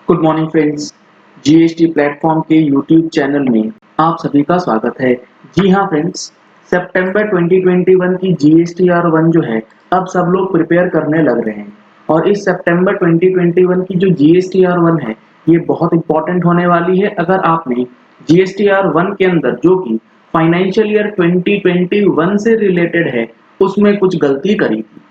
Good morning friends. GST platform के YouTube channel में आप सभी का स्वागत है। जी हाँ फ्रेंड्स, सितंबर 2021 की जीएसटीआर 1 जो है अब सब लोग प्रिपेयर करने लग रहे हैं और इस सितंबर 2021 की जो जीएसटीआर 1 है ये बहुत इंपॉर्टेंट होने वाली है। अगर आपने जीएसटीआर 1 के अंदर जो कि फाइनेंशियल ईयर 2021 से रिलेटेड है उसमें कुछ गलती करी थी,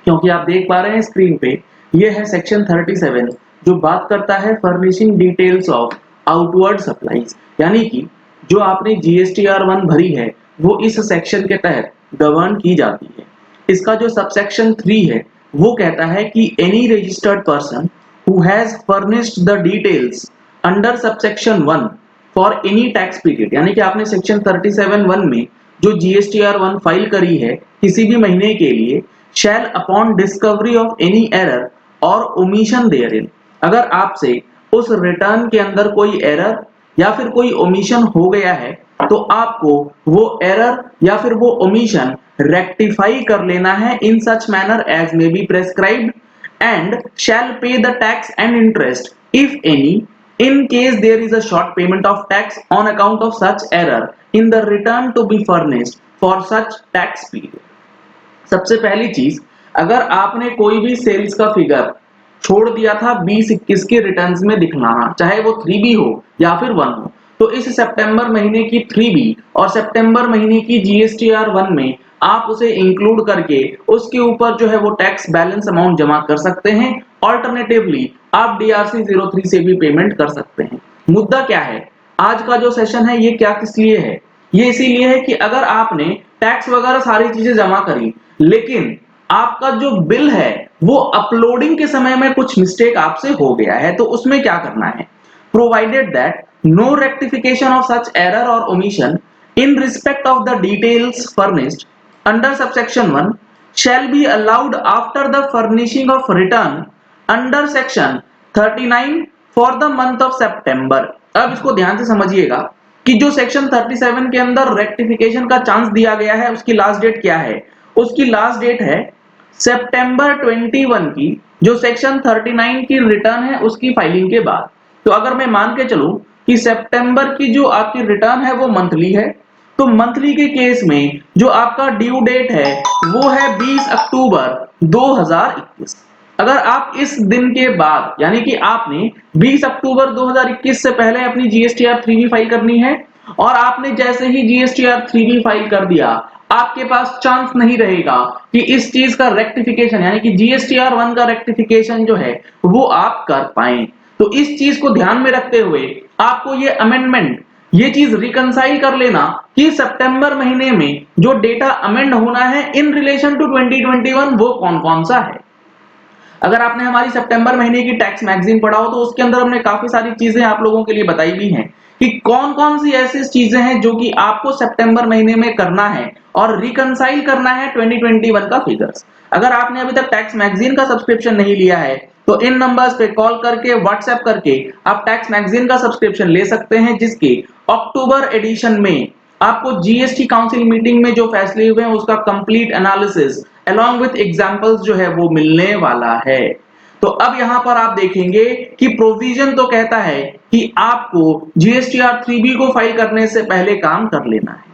क्योंकि आप देख पा रहे हैं स्क्रीन पे ये है सेक्शन 37 जो बात करता है furnishing details of outward supplies, यानी कि जो आपने जीएसटीआर 1 भरी है वो इस सेक्शन के तहत गवर्न की जाती है। इसका जो सबसेक्शन 3 है वो कहता है कि any registered person who has furnished the details under subsection 1 for any tax period, यानी कि आपने सेक्शन 37(1) में जो जीएसटीआर 1 फाइल करी है किसी भी महीने के लिए, shall upon discovery of any error or omission therein, अगर आपसे उस रिटर्न के अंदर कोई एरर या फिर कोई ओमिशन हो गया है तो आपको वो एरर या फिर वो ओमिशन रेक्टिफाई कर लेना है in such manner as may be prescribed and shall pay the tax and interest if any in case there is a short payment of tax on account of such error in the return to be furnished for such tax period। सबसे पहली चीज, अगर आपने कोई भी sales का figure छोड़ दिया था 20-21 के रिटर्न्स में दिखलाना, चाहे वो 3B हो या फिर 1 हो, तो इस सितंबर महीने की 3B और सितंबर महीने की जीएसटीआर 1 में आप उसे इंक्लूड करके उसके ऊपर जो है वो टैक्स बैलेंस अमाउंट जमा कर सकते हैं। ऑल्टरनेटिवली आप डीआरसी 03 से भी पेमेंट कर सकते हैं। मुद्दा क्या है, आज का जो सेशन है ये क्या किस लिए है, ये इसीलिए है कि अगर आपने टैक्स वगैरह सारी चीजें जमा करी लेकिन आपका जो बिल है वो अपलोडिंग के समय में कुछ मिस्टेक आपसे हो गया है तो उसमें क्या करना है। Provided that no rectification of such error और omission in respect of the details furnished under subsection 1 shall be allowed after the furnishing of return under section 39 for the month of September। अब इसको ध्यान से समझिएगा कि जो section 37 के अंदर रेक्टिफिकेशन का चांस दिया गया है उसकी लास्ट डेट क्या है, उसकी लास्ट डेट है सितंबर 21 की, जो सेक्शन 39 की रिटर्न है उसकी फाइलिंग के बाद। तो अगर मैं मान के चलूं कि सितंबर की जो आपकी रिटर्न है वो मंथली है, तो मंथली के केस में जो आपका ड्यू डेट है वो है 20 अक्टूबर 2021। अगर आप इस दिन के बाद यानी कि आपने 20 अक्टूबर 2021 से पहले अपनी जीएसटीआर 3B फाइल करनी है और आपने जैसे ही जीएसटीआर 3B फाइल कर दिया आपके पास चांस नहीं रहेगा कि इस चीज का रेक्टिफिकेशन यानी कि जीएसटीआर 1 का रेक्टिफिकेशन जो है वो आप कर पाएं। तो इस चीज को ध्यान में रखते हुए आपको ये अमेंडमेंट ये चीज रिकंसाइल कर लेना कि सितंबर महीने में जो डेटा अमेंड होना है इन रिलेशन टू 2021 वो कौन कौन सा है। अगर आपने हमारी सितंबर महीने की टैक्स मैगजीन पढ़ा हो तो उसके अंदर हमने काफी सारी चीजें आप लोगों के लिए बताई भी हैं कि कौन कौन सी ऐसी चीजें हैं जो कि आपको सितंबर महीने में करना है और रिकंसाइल करना है 2021 का फिगर्स। अगर आपने अभी तक टैक्स मैगजीन का सब्सक्रिप्शन नहीं लिया है तो इन नंबर्स पे कॉल करके व्हाट्सएप करके आप टैक्स मैगजीन का सब्सक्रिप्शन ले सकते हैं, जिसके अक्टूबर एडिशन में आपको जीएसटी काउंसिल मीटिंग में जो फैसले हुए हैं उसका complete analysis along with examples जो है वो मिलने वाला है। तो अब यहां पर आप देखेंगे कि प्रोविजन तो कहता है कि आपको जीएसटीआर 3B को फाइल करने से पहले काम कर लेना है।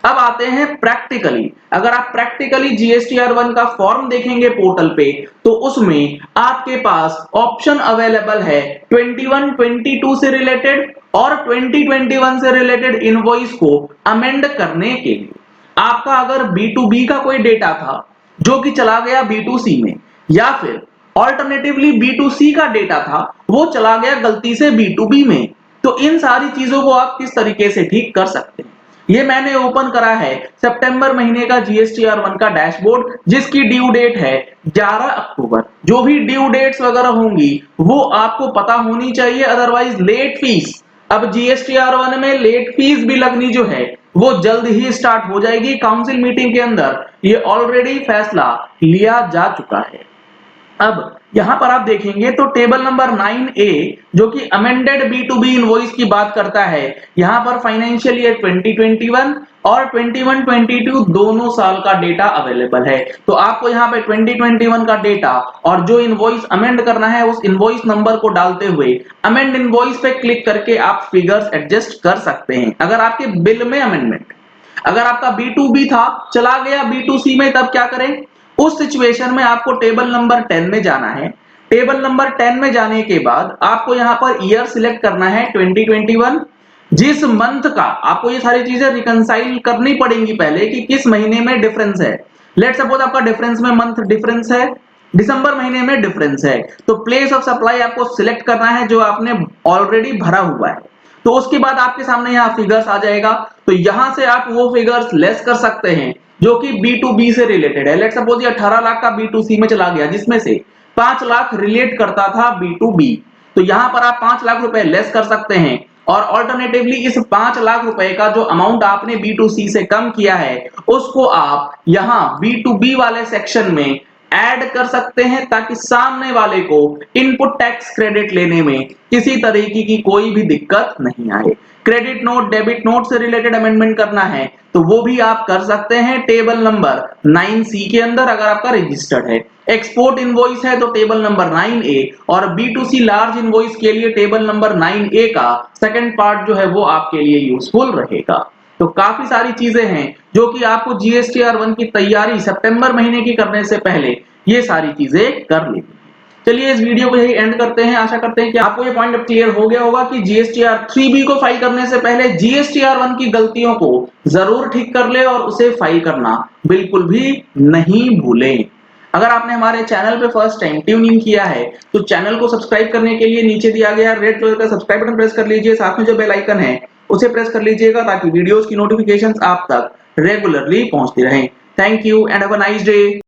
अब आते हैं प्रैक्टिकली, अगर आप प्रैक्टिकली जीएसटीआर 1 का फॉर्म देखेंगे पोर्टल पे तो उसमें आपके पास ऑप्शन अवेलेबल है 21-22 से रिलेटेड और 2021 से रिलेटेड इनवॉइस को अमेंड करने के लिए। आपका अगर B2B का कोई डेटा था जो कि चला गया B2C में या फिर ऑल्टरनेटिवली B2C का डेटा था वो चला गया गलती से B2B में, तो इन सारी चीजों को आप किस तरीके से ठीक कर सकते हैं ये मैंने ओपन करा है सितंबर महीने का जीएसटीआर 1 का डैशबोर्ड, जिसकी ड्यू डेट है 11 अक्टूबर। जो भी ड्यू डेट्स वगैरह होंगी वो आपको पता होनी चाहिए, अदरवाइज लेट फीस, अब जीएसटीआर 1 में लेट फीस भी लगनी जो है वो जल्द ही स्टार्ट हो जाएगी। काउंसिल मीटिंग के अंदर ये ऑलरेडी फैसला लिया जा चुका है। अब यहां पर आप देखेंगे तो टेबल नंबर 9A जो कि अमेंडेड B2B इनवॉइस की बात करता है, यहां पर फाइनेंशियल ईयर 2021 और 21-22 दोनों साल का डेटा अवेलेबल है। तो आपको यहां पे 2021 का डेटा और जो इनवॉइस अमेंड करना है उस इनवॉइस नंबर को डालते हुए अमेंड इनवॉइस पे क्लिक करके आप फिगर्स एडजस्ट कर सकते हैं। अगर आपके बिल में अमेंडमेंट, अगर आपका B2B था चला गया B2C में, तब क्या करें? उस सिचुएशन में आपको टेबल नंबर 10 में जाना है। टेबल नंबर 10 में जाने के बाद आपको यहां पर ईयर सिलेक्ट करना है 2021। जिस मंथ का आपको ये सारी चीजें रिकंसाइल करनी पड़ेंगी पहले कि किस महीने में डिफरेंस है। लेट सपोज आपका डिफरेंस में मंथ डिफरेंस है, दिसंबर महीने में डिफरेंस है, तो प्लेस ऑफ सप्लाई आपको सिलेक्ट करना है जो आपने ऑलरेडी भरा हुआ है। तो उसके बाद आपके सामने यहाँ फिगर्स आ जाएगा, तो यहां से आप वो फिगर्स लेस कर सकते हैं जो कि B2B से रिलेटेड है। लेट सपोज ये 18 लाख का B2C में चला गया जिसमें से 5 लाख रिलेट करता था B2B, तो यहां पर आप 5 लाख रुपए लेस कर सकते हैं। और ऑल्टरनेटिवली इस 5 लाख रुपए का जो अमाउंट आपने B2C से कम किया है उसको आप यहां B2B वाले सेक्शन में ऐड कर सकते हैं ताकि सामने वाले को इनपुट टैक्स क्रेडिट लेने में किसी तरीके की कोई भी दिक्कत नहीं आए। क्रेडिट नोट, डेबिट नोट से रिलेटेड अमेंडमेंट करना है तो वो भी आप कर सकते हैं टेबल नंबर 9C के अंदर अगर आपका रजिस्टर्ड है। एक्सपोर्ट इनवॉइस है तो टेबल नंबर 9A और B2C लार्ज इनवॉइस के लिए टेबल नंबर 9A का सेकंड पार्ट जो है वो आपके लिए यूजफुल रहेगा। तो काफी सारी चीजें हैं जो कि आपको GSTR1 की तैयारी सितंबर महीने की करने से पहले ये सारी चीजें कर लेनी है। चलिए इस वीडियो को यही एंड करते हैं। आशा करते हैं कि आपको ये पॉइंट अब क्लियर हो गया होगा कि GSTR3B को फाइल करने से पहले GSTR1 की गलतियों को जरूर ठीक कर ले और उसे फाइल करना बिल्कुल भी नहीं भूलें। अगर आपने हमारे चैनल पे फर्स्ट टाइम ट्यून इन किया है तो चैनल को सब्सक्राइब करने के लिए नीचे दिया गया रेड कलर का सब्सक्राइब बटन प्रेस कर लीजिए, साथ में जो बेल आइकन है उसे प्रेस कर लीजिएगा ताकि वीडियोस की नोटिफिकेशंस आप तक रेगुलरली पहुंचती रहें। Thank you and have a nice day.